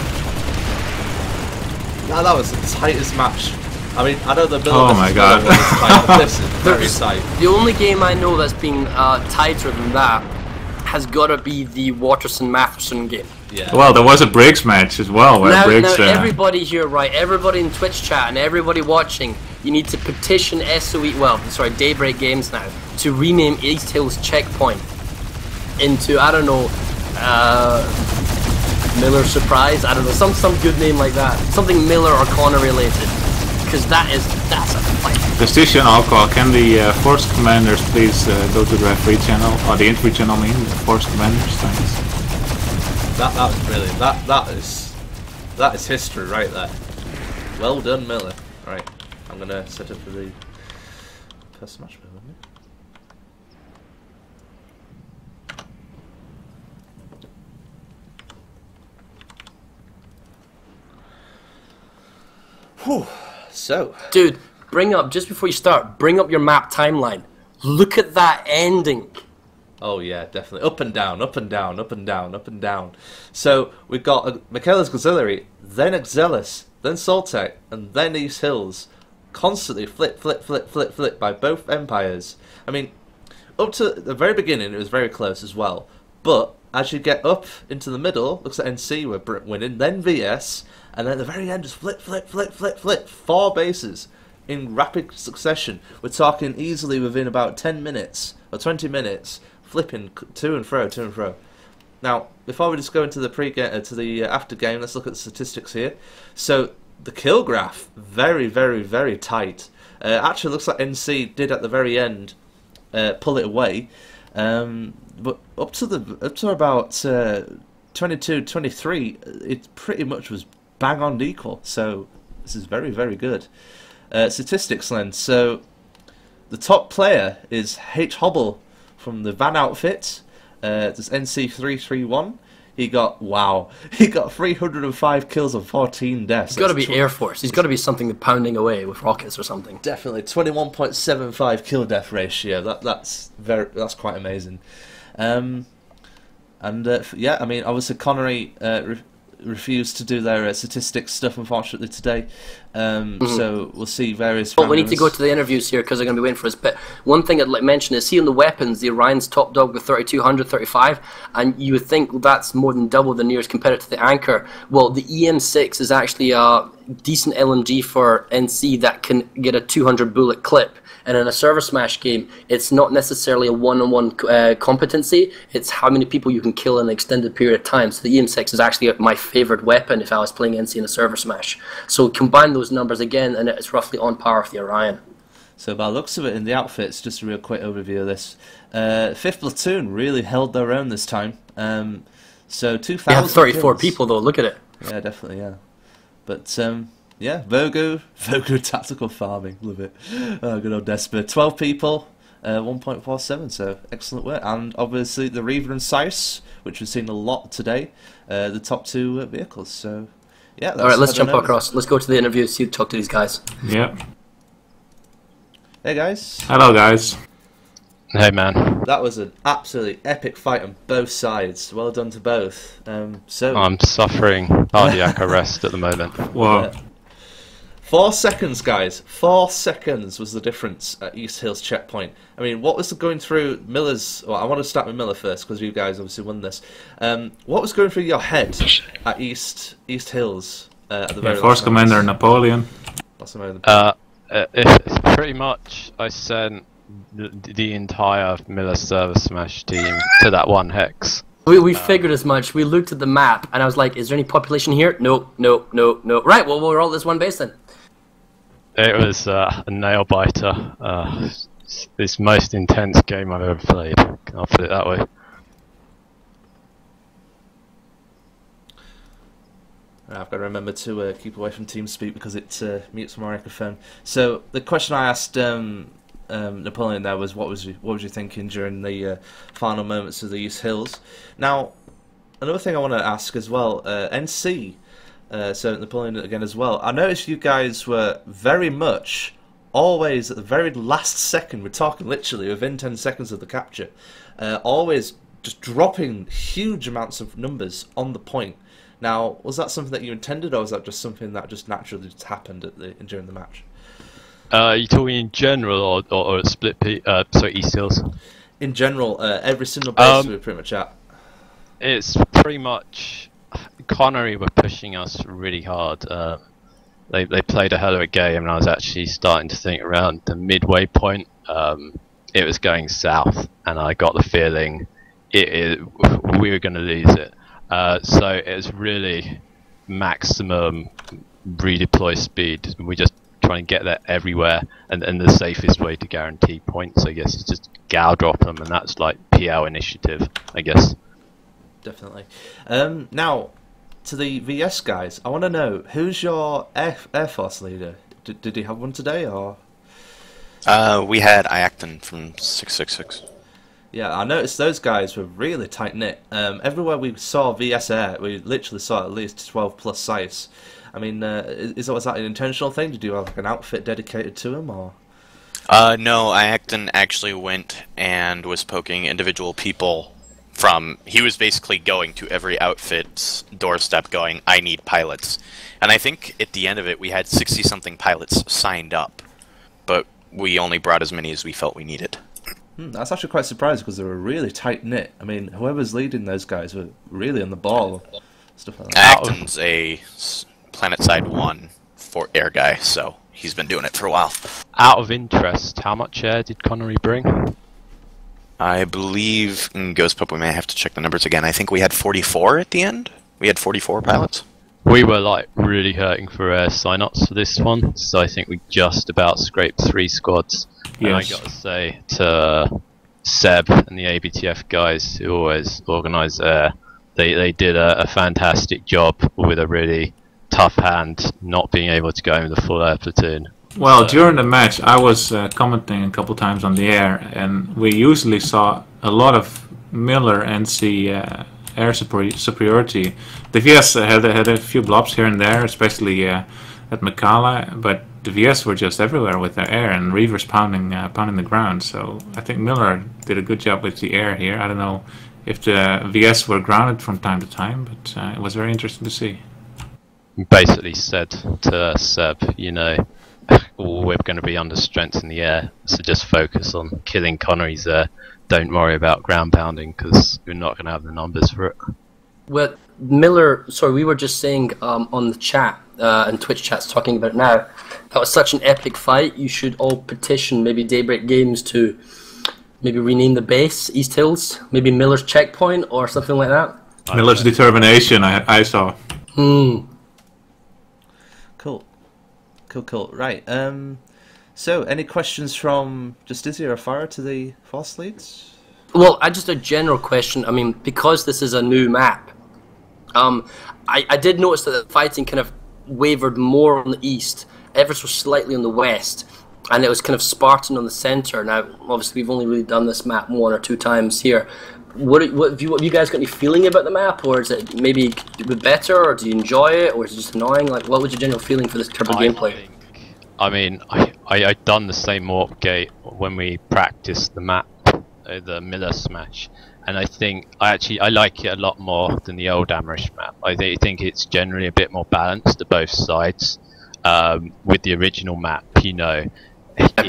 Now that was the tightest match. I mean, I know the Miller Oh my God. was tight, but this is very tight. The only game I know that's been tighter than that has got to be the Watterson-Matheson game. Yeah. Well, there was a Briggs match as well, where Now Briggs... everybody here, right, everybody in Twitch chat and everybody watching, you need to petition Daybreak Games now, to rename East Hills Checkpoint into, I don't know, Miller Surprise? I don't know, some good name like that. Something Miller or Connor related. Because that's a fight. Prestige and Alcohol, can the Force Commanders please go to the referee channel, or the infantry channel, I mean, the Force Commanders, thanks. That was brilliant. That is history right there. Well done, Miller. Right, I'm gonna set up for the first smash with me. Whew. So, dude, just before you start, bring up your map timeline. Look at that ending. oh yeah, definitely. Up and down, up and down, up and down, up and down. So we've got Michaela's Auxiliary, then Exelis, then Soltec, and then East Hills. Constantly flip, flip, flip, flip, flip by both empires. I mean, up to the very beginning, it was very close as well. But as you get up into the middle, looks like NC were winning, then VS, and then at the very end, just flip, flip, flip, flip, flip. 4 bases in rapid succession. We're talking easily within about 10 minutes or 20 minutes, flipping to and fro, to and fro. Now, before we just go into the after game, let's look at the statistics here. So the kill graph, very, very, very tight. Actually, looks like NC did at the very end pull it away, but up to about 22, 23, it pretty much was bang on equal. So this is very, very good. Statistics then. So the top player is H Hobble from the Van outfit. There's NC331. He got 305 kills and 14 deaths. He's got to be Air Force. He's got to be something pounding away with rockets or something. Definitely 21.75 kill death ratio. That's quite amazing. Yeah, I mean, obviously Connery refused to do their statistics stuff, unfortunately, today. So we'll see various. But we need to go to the interviews here because they're going to be waiting for us. But one thing I'd like to mention is, see on the weapons, the Orion's top dog with 3,200, 35, and you would think that's more than double the nearest competitor to the Anchor. Well, the EM6 is actually a decent LMG for NC that can get a 200 bullet clip. And in a ServerSmash game, it's not necessarily a one-on-one competency, it's how many people you can kill in an extended period of time. So the EM6 is actually my favourite weapon if I was playing NC in a ServerSmash. So combine those numbers again, and it's roughly on par with the Orion. So by the looks of it in the outfits, just a real quick overview of this, 5th Platoon really held their own this time. So 2,000 They have 34 kills. people though, look at it. Yeah, definitely, yeah. But yeah, Vogu tactical farming, love it. Oh, good old Desper. 12 people, 1.47, so excellent work. And obviously the Reaver and Sice, which we've seen a lot today, the top 2 vehicles. So yeah, that's, alright, let's jump across. Let's go to the interview, talk to these guys. Yeah. Hey guys. Hello guys. Hey man. That was an absolutely epic fight on both sides. Well done to both. So I'm suffering cardiac arrest at the moment. Whoa. 4 seconds, guys. 4 seconds was the difference at East Hills checkpoint. I mean, what was going through Miller's... Well, I want to start with Miller first, because you guys obviously won this. What was going through your head at East Hills at the very Force last Commander moments? Napoleon. It's pretty much, I sent the entire Miller ServerSmash team to that one hex. We figured as much. We looked at the map, and I was like, "Is there any population here?" Nope, nope, nope, nope. Right, well, we're all this one base then. It was a nail biter. It's the most intense game I've ever played. I'll put it that way. I've got to remember to keep away from TeamSpeak because it mutes my microphone. So the question I asked Napoleon there was, what was you thinking during the final moments of the East Hills? Now, another thing I want to ask as well, NC, so Napoleon again as well. I noticed you guys were very much always at the very last second. We're talking literally within 10 seconds of the capture, always just dropping huge amounts of numbers on the point. Now, was that something that you intended, or was that just something that just naturally just happened during the match? Are you talking in general, or at split sorry, East Hills? In general, every single base we were pretty much at. It's pretty much Connery were pushing us really hard. They played a hell of a game, and I was actually starting to think around the midway point. It was going south, and I got the feeling we were going to lose it. So it was really maximum redeploy speed. We just try and get there everywhere, and the safest way to guarantee points, I guess, is just gal drop them, and that's like PL initiative, I guess. Definitely. Now, to the VS guys, I want to know, who's your Air Force leader? Did he have one today, or? We had Iacton from 666. Yeah, I noticed those guys were really tight-knit. Everywhere we saw VS Air, we literally saw at least 12 plus sites. I mean, was that an intentional thing? Did you have like an outfit dedicated to him, or? No, Iacton actually went and was poking individual people from... He was basically going to every outfit's doorstep going, I need pilots. And I think at the end of it, we had 60-something pilots signed up, but we only brought as many as we felt we needed. That's actually quite surprising because they were really tight knit. I mean, whoever's leading those guys were really on the ball, stuff like that. Acton's a Planetside 1 for air guy, so he's been doing it for a while. Out of interest, how much air did Connery bring? I believe in Ghost Pup we may have to check the numbers again. I think we had 44 at the end. We had 44 pilots. We were like really hurting for air sign-ups for this one, so I think we just about scraped 3 squads. Yes. And I got to say to Seb and the ABTF guys who always organise air, they did a fantastic job with a really tough hand not being able to go in the full air platoon. Well, during the match I was commenting a couple times on the air, and we usually saw a lot of Miller NC air superiority. The VS had a few blobs here and there, especially at Makala, but the VS were just everywhere with their air, and Reavers pounding the ground. So I think Miller did a good job with the air here. I don't know if the VS were grounded from time to time, but it was very interesting to see. Basically said to Seb, you know, we're going to be under strength in the air, so just focus on killing Connery's air. Don't worry about ground pounding because we're not going to have the numbers for it. Well, Miller, sorry, we were just saying on the chat and Twitch chat's talking about it now. That was such an epic fight. You should all petition maybe Daybreak Games to maybe rename the base East Hills, maybe Miller's Checkpoint or something like that. Miller's Determination, I saw. Cool. Right. So, any questions from Justicia or Farah to the Force leads? Well, just a general question. I mean, because this is a new map, I did notice that the fighting kind of wavered more on the east, ever so slightly on the west, and it was kind of Spartan on the center. Now, obviously, we've only really done this map 1 or 2 times here. What have you guys got any feeling about the map, or is it maybe a bit better, or do you enjoy it, or is it just annoying? Like, what was your general feeling for this type of gameplay? I mean, I'd done the same warp gate when we practiced the map, the Miller Smash, and I think I like it a lot more than the old Amerish map. I think it's generally a bit more balanced to both sides. With the original map, you know,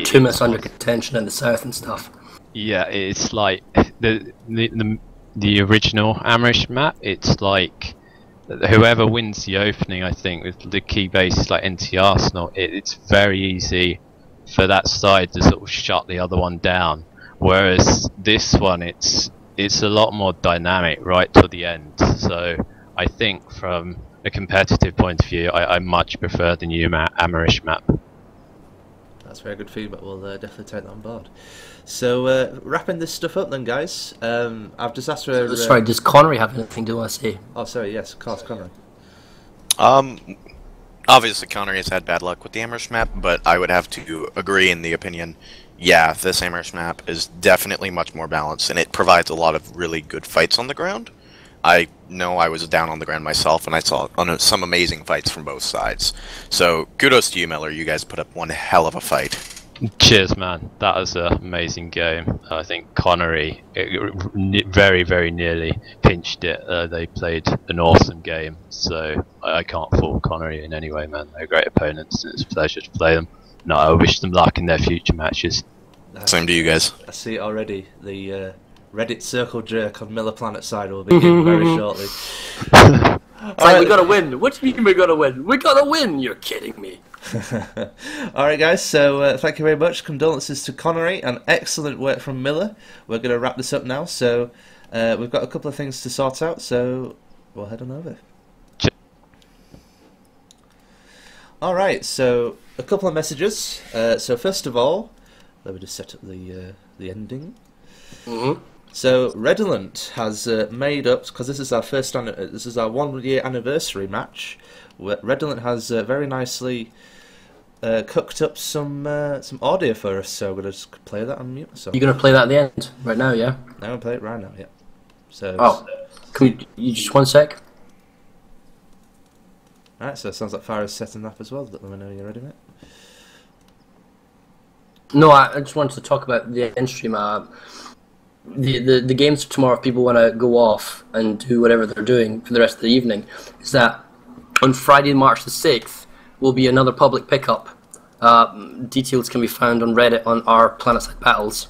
too much under contention in the south and stuff. Yeah, it's like the original Amerish map. It's like whoever wins the opening, I think, with the key bases like NT Arsenal, it's very easy for that side to sort of shut the other one down. Whereas this one, it's a lot more dynamic right to the end. So I think from a competitive point of view, I much prefer the new Amerish map. That's very good feedback. We'll definitely take that on board. So wrapping this stuff up then, guys. I've just asked for. Sorry, does Connery have anything to say? Oh, sorry. Yes, of course, Connery. Obviously Connery has had bad luck with the Amerish map, but I would have to agree in the opinion. Yeah, this Amerish map is definitely much more balanced, and it provides a lot of really good fights on the ground. I know I was down on the ground myself, and I saw some amazing fights from both sides. So kudos to you, Miller. You guys put up one hell of a fight. Cheers, man. That was an amazing game. I think Connery very, very nearly pinched it. They played an awesome game, so I can't fault Connery in any way, man. They're great opponents, and it's a pleasure to play them. No, I wish them luck in their future matches. Same to you guys. I see it already. The Reddit circle jerk on Miller Planet side will begin very shortly. Like, we gotta win. What do you mean we gotta win? We gotta win! You're kidding me. Alright guys, so thank you very much. Condolences to Connery and excellent work from Miller. We're going to wrap this up now, so we've got a couple of things to sort out, so we'll head on over. Alright, so a couple of messages. So first of all, let me just set up the ending. So Redolent has made up, because this is our this is our 1 year anniversary match. Redolent has very nicely cooked up some audio for us, so we're going to just play that on mute. So you're going to play that at the end, right now, yeah? I'm going to play it right now, yeah. So can you just 1 sec? Alright, so it sounds like Farah's setting up as well. Let me know you're ready, mate. No, I just wanted to talk about the end stream. The games tomorrow, if people want to go off and do whatever they're doing for the rest of the evening, is that on Friday, March the 6th, will be another public pickup. Details can be found on Reddit on our Planetside Battles.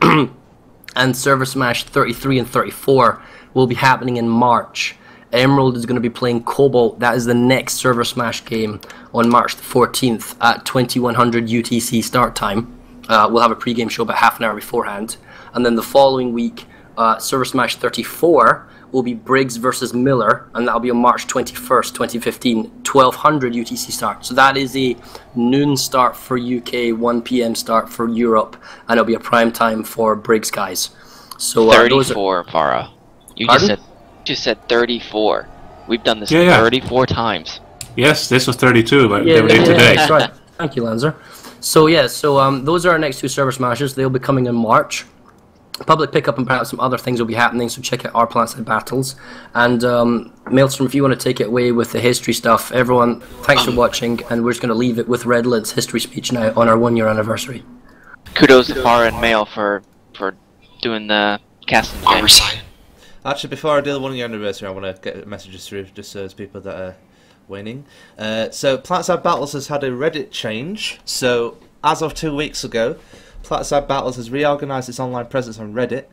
And ServerSmash 33 and 34 will be happening in March. Emerald is going to be playing Cobalt. That is the next ServerSmash game on March the 14th at 2100 UTC start time. We'll have a pre-game show about half an hour beforehand. And then the following week, ServerSmash 34 will be Briggs versus Miller, and that'll be on March 21st, 2015, 1200 UTC start. So that is a noon start for UK, 1 PM start for Europe, and it'll be a prime time for Briggs guys. So 34, Farah. You just said 34. We've done this 34 times. Yes, this was 32, but they were doing today. That's right. Thank you, Lanzer. So yeah, those are our next two Server Smashers. They'll be coming in March. Public pickup and perhaps some other things will be happening, so check out our Planetside Battles. And Maelstrom, if you want to take it away with the history stuff, everyone, thanks for watching, and we're just going to leave it with Redolent's history speech now on our 1 year anniversary. Kudos to Farah and Mail for doing the casting game. Actually, before I do the 1 year anniversary, I want to get messages through just so there's people that are waiting. So Planetside Battles has had a Reddit change. So as of 2 weeks ago, Planetside Battles has reorganised its online presence on Reddit.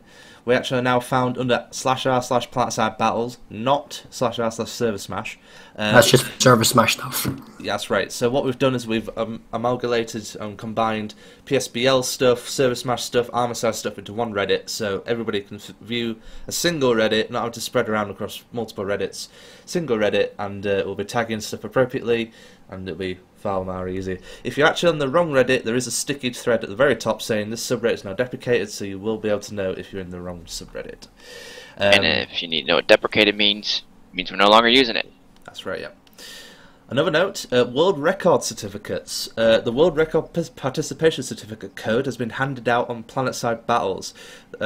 We actually are now found under /r/Planetside Battles, not /r/ServerSmash. That's just ServerSmash stuff. Yeah, that's right. So what we've done is we've amalgamated and combined PSBL stuff, ServerSmash stuff, Armorside stuff into one Reddit, so everybody can view a single Reddit, not have to spread around across multiple Reddits. Single Reddit, and we'll be tagging stuff appropriately, and it'll be far more easy. If you're actually on the wrong Reddit, there is a sticky thread at the very top saying this subreddit is now deprecated, so you will be able to know if you're in the wrong subreddit. And if you need to know what deprecated means, it means we're no longer using it. That's right, yeah. Another note, World Record Certificates. The World Record Participation Certificate code has been handed out on Planetside Battles.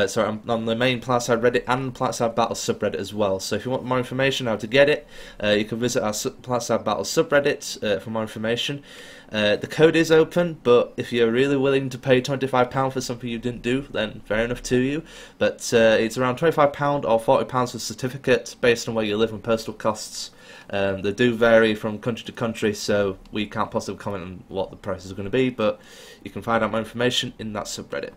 Sorry, on the main Planetside Reddit and Planetside Battles subreddit as well. So if you want more information on how to get it, you can visit our Planetside Battles subreddit for more information. The code is open, but if you're really willing to pay £25 for something you didn't do, then fair enough to you. But it's around £25 or £40 for certificate, based on where you live and postal costs. They do vary from country to country, so we can't possibly comment on what the prices are going to be, but you can find out more information in that subreddit.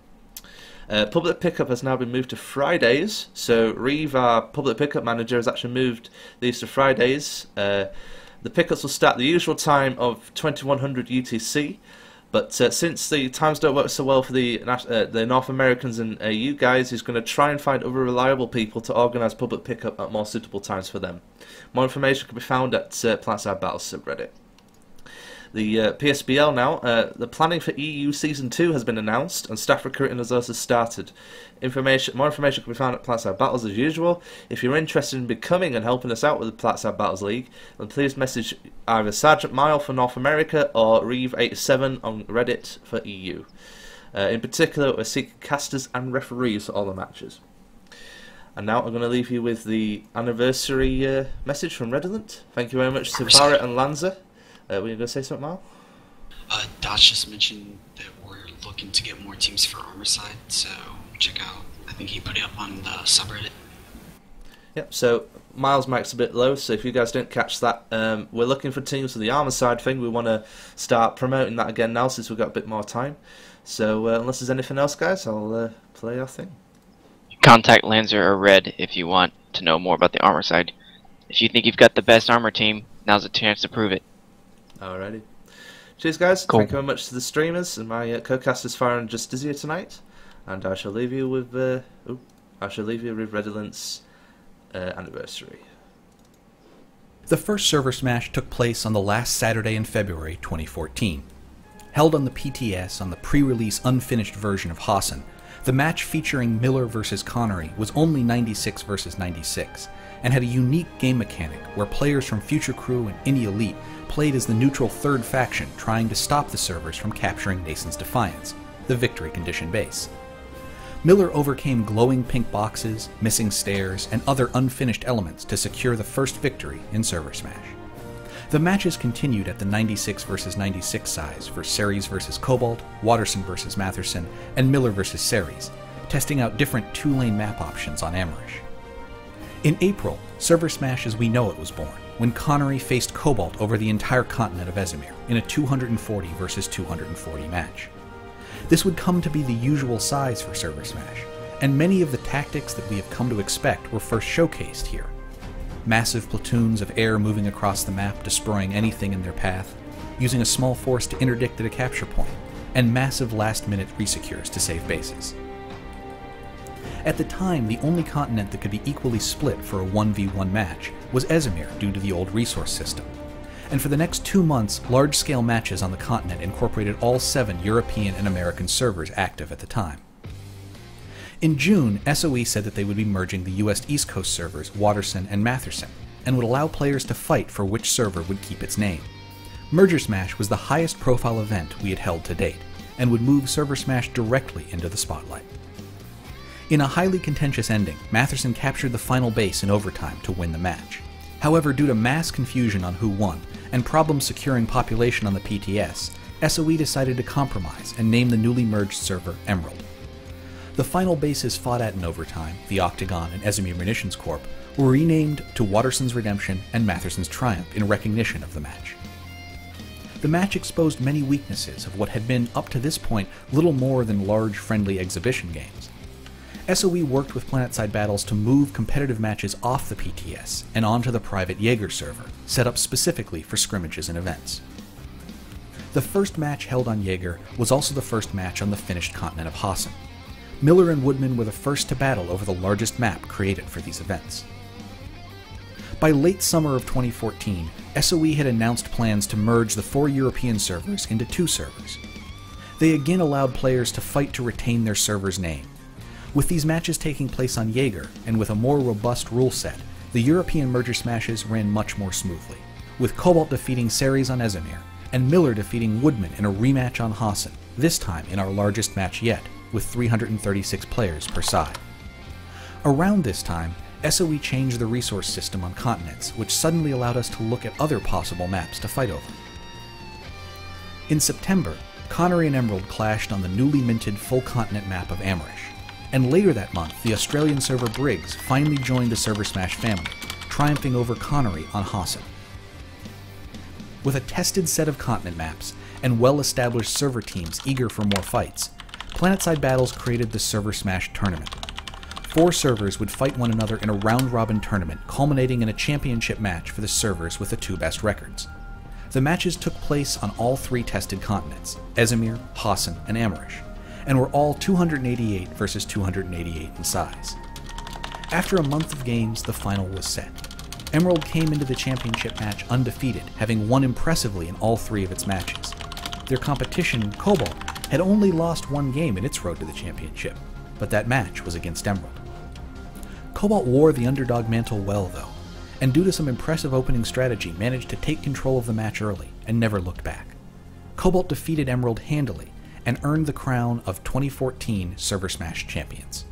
Public pickup has now been moved to Fridays, so Reeve, our public pickup manager, has actually moved these to Fridays. The pickups will start the usual time of 2100 UTC. But since the times don't work so well for the North Americans and AU guys, he's going to try and find other reliable people to organise public pickup at more suitable times for them. More information can be found at Planetside Battles subreddit. The PSBL now, the planning for EU Season 2 has been announced and staff recruiting has also started. More information can be found at Planetside Battles as usual. If you're interested in becoming and helping us out with the Planetside Battles League, then please message either Sergeant Mile for North America or Reeve87 on Reddit for EU. In particular, we're seeking casters and referees for all the matches. And now I'm going to leave you with the anniversary message from Redolent. Thank you very much to Barrett and Lanza. Were you going to say something, Mal? Dodge just mentioned that we're looking to get more teams for Armor Side, so check out, I think he put it up on the subreddit. Yep, so Miles' mic's a bit low, so if you guys didn't catch that, we're looking for teams for the Armor Side thing. We want to start promoting that again now since we've got a bit more time. So unless there's anything else, guys, I'll play our thing. Contact Lancer or Red if you want to know more about the Armor Side. If you think you've got the best armor team, now's the chance to prove it. Alrighty. Cheers, guys. Cool. Thank you very much to the streamers and my co-casters Fire and Just Dizzier tonight. And I shall leave you with Redolent's anniversary. The first ServerSmash took place on the last Saturday in February 2014. Held on the PTS on the pre-release unfinished version of Hassan, the match featuring Miller vs. Connery was only 96 vs. 96, and had a unique game mechanic where players from Future Crew and Indy Elite played as the neutral third faction trying to stop the servers from capturing Nason's Defiance, the victory condition base. Miller overcame glowing pink boxes, missing stairs, and other unfinished elements to secure the first victory in ServerSmash. The matches continued at the 96 vs. 96 size for Ceres vs. Cobalt, Watterson vs. Matherson, and Miller vs. Ceres, testing out different two-lane map options on Amerish. In April, ServerSmash as we know it was born, when Connery faced Cobalt over the entire continent of Esamir in a 240 vs. 240 match. This would come to be the usual size for ServerSmash, and many of the tactics that we have come to expect were first showcased here. Massive platoons of air moving across the map destroying anything in their path, using a small force to interdict at a capture point, and massive last-minute resecures to save bases. At the time, the only continent that could be equally split for a 1v1 match was Esamir due to the old resource system. And for the next 2 months, large-scale matches on the continent incorporated all 7 European and American servers active at the time. In June, SOE said that they would be merging the US East Coast servers Watterson and Matherson, and would allow players to fight for which server would keep its name. ServerSmash was the highest profile event we had held to date, and would move ServerSmash directly into the spotlight. In a highly contentious ending, Matherson captured the final base in overtime to win the match. However, due to mass confusion on who won, and problems securing population on the PTS, SOE decided to compromise and name the newly merged server Emerald. The final bases fought at in overtime, the Octagon and Esamir Munitions Corp, were renamed to Watterson's Redemption and Matherson's Triumph in recognition of the match. The match exposed many weaknesses of what had been, up to this point, little more than large friendly exhibition games. SOE worked with Planetside Battles to move competitive matches off the PTS and onto the private Jaeger server, set up specifically for scrimmages and events. The first match held on Jaeger was also the first match on the finished continent of Hassan. Miller and Woodman were the first to battle over the largest map created for these events. By late summer of 2014, SOE had announced plans to merge the 4 European servers into 2 servers. They again allowed players to fight to retain their server's name. With these matches taking place on Jaeger, and with a more robust rule set, the European merger smashes ran much more smoothly, with Cobalt defeating Ceres on Esamir, and Miller defeating Woodman in a rematch on Hassan, this time in our largest match yet, with 336 players per side. Around this time, SOE changed the resource system on continents, which suddenly allowed us to look at other possible maps to fight over. In September, Connery and Emerald clashed on the newly minted full continent map of Amerish, and later that month, the Australian server Briggs finally joined the ServerSmash family, triumphing over Connery on Hassan. With a tested set of continent maps, and well-established server teams eager for more fights, Planetside Battles created the ServerSmash tournament. 4 servers would fight one another in a round-robin tournament, culminating in a championship match for the servers with the 2 best records. The matches took place on all 3 tested continents, Esamir, Hassan, and Amerish, and were all 288 versus 288 in size. After a month of games, the final was set. Emerald came into the championship match undefeated, having won impressively in all 3 of its matches. Their competition, Cobalt, had only lost 1 game in its road to the championship, but that match was against Emerald. Cobalt wore the underdog mantle well, though, and due to some impressive opening strategy managed to take control of the match early and never looked back. Cobalt defeated Emerald handily and earned the crown of 2014 ServerSmash champions.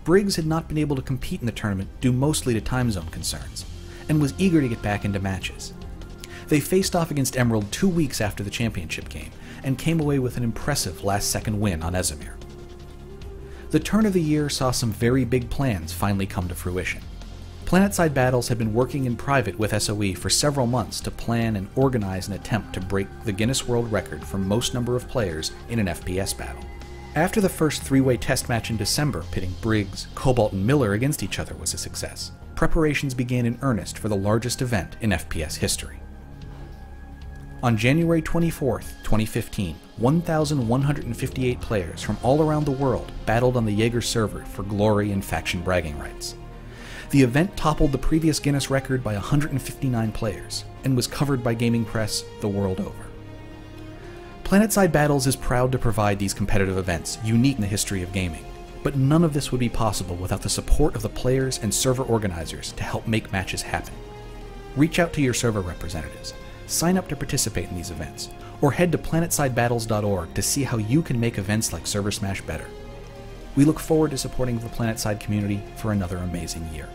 Briggs had not been able to compete in the tournament due mostly to time zone concerns, and was eager to get back into matches. They faced off against Emerald 2 weeks after the championship game, and came away with an impressive last-second win on Esamir. The turn of the year saw some very big plans finally come to fruition. Planetside Battles had been working in private with SOE for several months to plan and organize an attempt to break the Guinness World Record for most number of players in an FPS battle. After the first 3-way test match in December pitting Briggs, Cobalt, and Miller against each other was a success, preparations began in earnest for the largest event in FPS history. On January 24, 2015, 1,158 players from all around the world battled on the Jaeger server for glory and faction bragging rights. The event toppled the previous Guinness record by 159 players, and was covered by gaming press the world over. Planetside Battles is proud to provide these competitive events, unique in the history of gaming, but none of this would be possible without the support of the players and server organizers to help make matches happen. Reach out to your server representatives, sign up to participate in these events, or head to planetsidebattles.org to see how you can make events like ServerSmash better. We look forward to supporting the Planetside community for another amazing year.